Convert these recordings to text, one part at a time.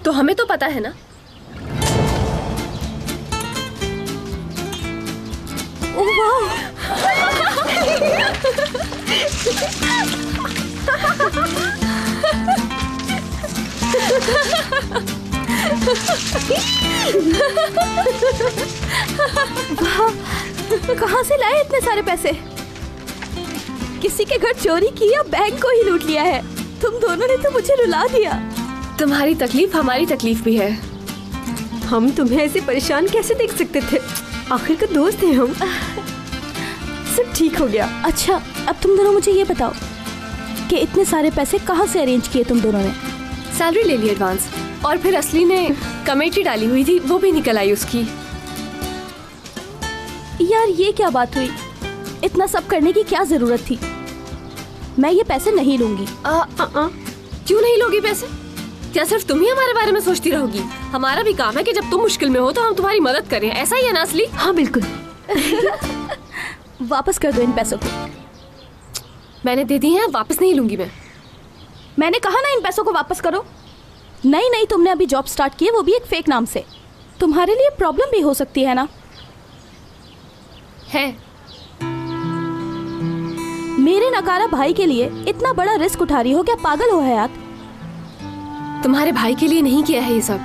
तो हमें तो पता है ना। ओह वाह! वाह! कहाँ से लाए इतने सारे पैसे? किसी के घर चोरी की या बैंक को ही लूट लिया है? तुम दोनों ने तो मुझे रुला दिया। तुम्हारी तकलीफ हमारी तकलीफ भी है। हम तुम्हें ऐसे परेशान कैसे देख सकते थे? आखिर का दोस्त हैं हम। सब ठीक हो गया। अच्छा, अब तुम दोनों मुझे ये बताओ कि इतने सारे पैसे कहाँ से अरेंज किए तुम दोनों ने? सैलरी ले ली एडवांस, और फिर असली ने कमेटी डाली हुई थी, वो भी निकल आई उसकी। यार ये क्या बात हुई? इतना सब करने की क्या जरूरत थी? मैं ये पैसे नहीं लूंगी। क्यों नहीं लोगी पैसे? क्या सिर्फ तुम ही हमारे बारे में सोचती रहोगी? हमारा भी काम है कि जब तुम मुश्किल में हो तो हम तुम्हारी मदद करें, ऐसा ही है ना असली? हाँ बिल्कुल। वापस कर दो इन पैसों को। मैंने दे दी हैं, वापस नहीं लूंगी मैं। मैंने कहा ना इन पैसों को वापस करो। नहीं, तुमने अभी जॉब स्टार्ट की है, वो भी एक फेक नाम से। तुम्हारे लिए प्रॉब्लम भी हो सकती है ना? है। मेरे नकारा भाई के लिए इतना बड़ा रिस्क उठा रही हो? क्या पागल हो हयात? तुम्हारे भाई के लिए नहीं किया है ये सब,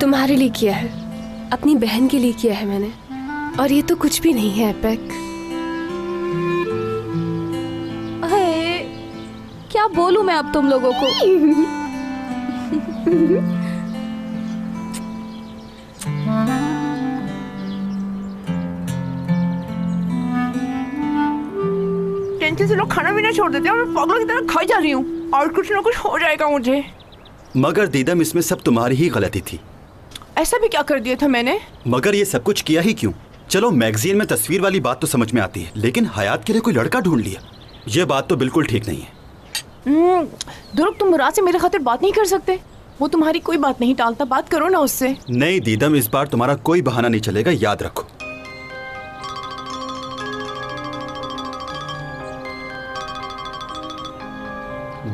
तुम्हारे लिए किया है, अपनी बहन के लिए किया है मैंने। और ये तो कुछ भी नहीं है एपेक। क्या बोलूं मैं अब तुम लोगों को? टेंशन से लोग खाना भी ना छोड़ देते हैं और मैं पागलों की तरह खाई जा रही हूँ और कुछ ना कुछ हो जाएगा मुझे। मगर दीदम, इसमें सब तुम्हारी ही गलती थी। ऐसा भी क्या कर दिया था मैंने? मगर ये सब कुछ किया ही क्यों? चलो मैगजीन में तस्वीर वाली बात तो समझ में आती है, लेकिन हयात के लिए कोई लड़का ढूंढ लिया, ये बात तो बिल्कुल ठीक नहीं है। दुरुक, तुम मुराद से मेरे खातिर बात नहीं कर सकते? वो तुम्हारी कोई बात नहीं टालता, बात करो ना उससे। नहीं दीदम, इस बार तुम्हारा कोई बहाना नहीं चलेगा, याद रखो।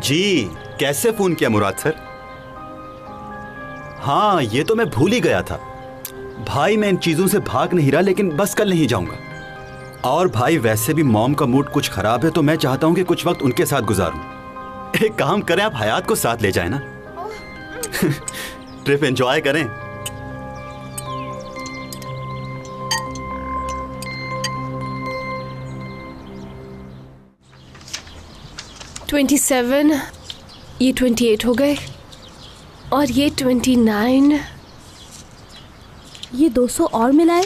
जी, कैसे फोन किया मुराद सर? हाँ, ये तो मैं भूल ही गया था। भाई मैं इन चीजों से भाग नहीं रहा, लेकिन बस कल नहीं जाऊंगा। और भाई वैसे भी मॉम का मूड कुछ खराब है, तो मैं चाहता हूं कि कुछ वक्त उनके साथ गुजारूं। एक काम करें, आप हयात को साथ ले जाएं ना। ट्रिप एंजॉय करें। $27, ये 28 हो गए, और ये 29, ये 200 और मिलाए,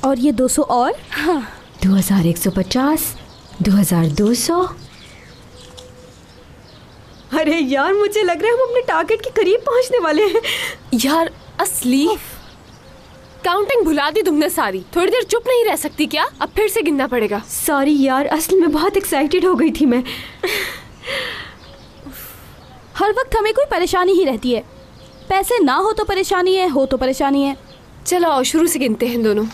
और ये 200 और। हाँ, 2150, 2200। अरे यार, मुझे लग रहा है हम अपने टारगेट के करीब पहुंचने वाले हैं। यार असली, काउंटिंग भुला दी तुमने सारी। थोड़ी देर चुप नहीं रह सकती क्या? अब फिर से गिनना पड़ेगा। सॉरी यार, असल में बहुत एक्साइटेड हो गई थी मैं। हर वक्त हमें कोई परेशानी ही रहती है। पैसे ना हो तो परेशानी है, हो तो परेशानी है। चलो आओ शुरू से गिनते हैं दोनों।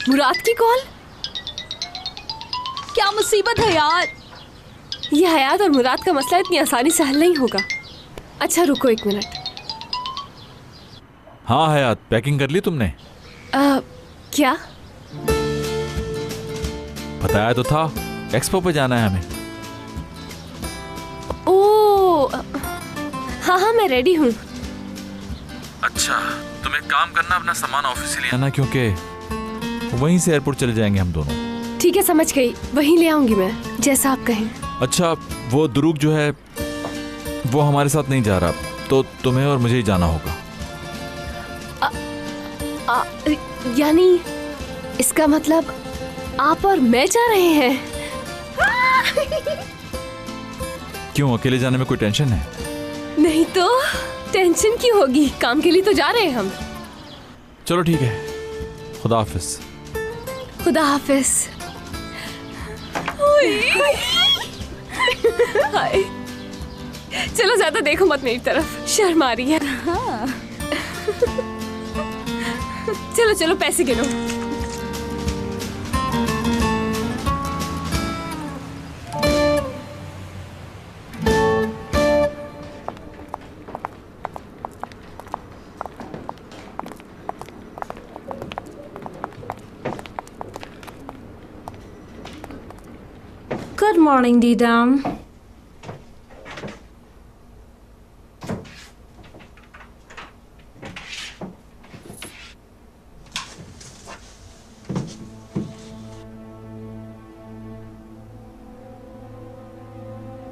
मुराद की कॉल। क्या मुसीबत है यार। ये हयात और मुराद का मसला इतनी आसानी से हल नहीं होगा। अच्छा रुको 1 मिनट। हाँ हयात, पैकिंग कर ली तुमने? क्या? बताया तो था, एक्सपो पे जाना है हमें। ओह हाँ, मैं रेडी हूँ। अच्छा, तुम एक काम करना, अपना सामान ऑफिस से ले आना, क्योंकि वहीं से एयरपोर्ट चले जाएंगे हम दोनों। ठीक है, समझ गई, वहीं ले आऊंगी मैं, जैसा आप कहें। अच्छा, वो दुरुक जो है वो हमारे साथ नहीं जा रहा, तो तुम्हें और मुझे ही जाना होगा। यानी इसका मतलब आप और मैं जा रहे हैं? क्यों, अकेले जाने में कोई टेंशन है? नहीं तो टेंशन क्यों होगी, काम के लिए तो जा रहे हैं हम। चलो ठीक है, खुदा हाफिज। खुदा हाफिज। हाय, चलो ज्यादा देखो मत मेरी तरफ, शर्म आ रही है। हाँ। चलो चलो पैसे गिनो। गुड मॉर्निंग दीदम।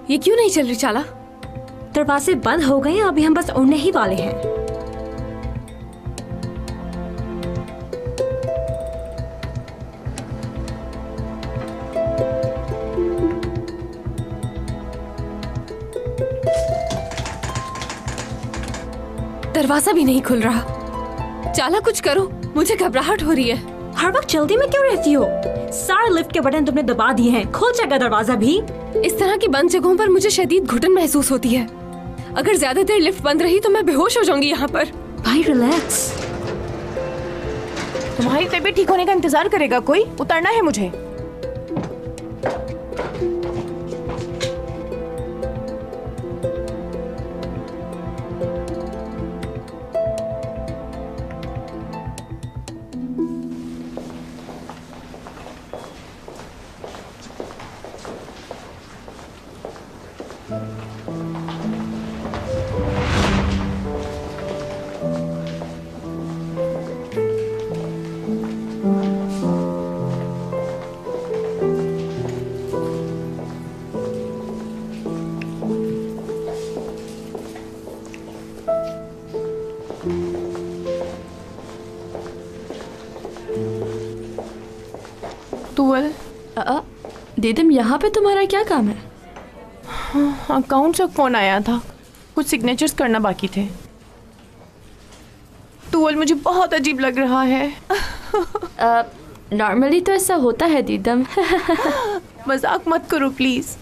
ये क्यों नहीं चल रही चाला? दरवाजे बंद हो गए हैं, अभी हम बस उड़ने ही वाले हैं। दरवाजा भी नहीं खुल रहा। चाला कुछ करो, मुझे घबराहट हो रही है। हर वक्त जल्दी में क्यों रहती हो? सारे लिफ्ट के बटन तुमने दबा दिए हैं, खुल जाएगा दरवाजा भी। इस तरह की बंद जगहों पर मुझे शदीद घुटन महसूस होती है। अगर ज्यादा देर लिफ्ट बंद रही तो मैं बेहोश हो जाऊंगी यहाँ पर। भाई रिलैक्स। तुम्हारी तबीयत ठीक होने का इंतजार करेगा कोई? उतरना है मुझे। तुअल, दीदम यहाँ पे तुम्हारा क्या काम है? अकाउंट से फोन आया था, कुछ सिग्नेचर्स करना बाकी थे। तुअल मुझे बहुत अजीब लग रहा है। नॉर्मली तो ऐसा होता है दीदम। मजाक मत करो प्लीज।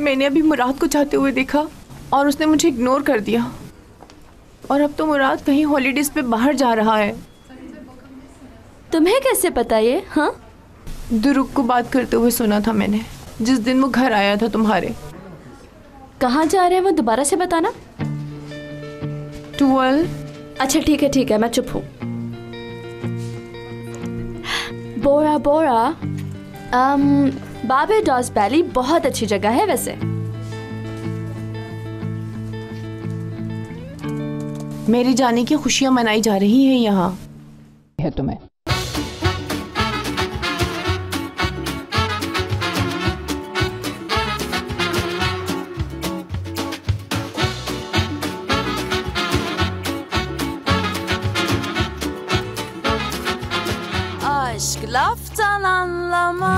मैंने अभी मुराद को जाते हुए देखा और उसने मुझे इग्नोर कर दिया। और अब तो मुराद कहीं हॉलीडेज पे बाहर जा रहा है। तुम्हें कैसे पता ये? हाँ, दुरुक को बात करते हुए सुना था मैंने, जिस दिन वो घर आया था तुम्हारे। कहाँ जा रहे हैं वो दोबारा से बताना। तुअल, अच्छा ठीक है, मैं चुप हूँ। बोरा बोरा, बारबाडोस वैली बहुत अच्छी जगह है वैसे। मेरे जाने की खुशियां मनाई जा रही हैं यहाँ है तुम्हें। Aşk laftan anlamaz.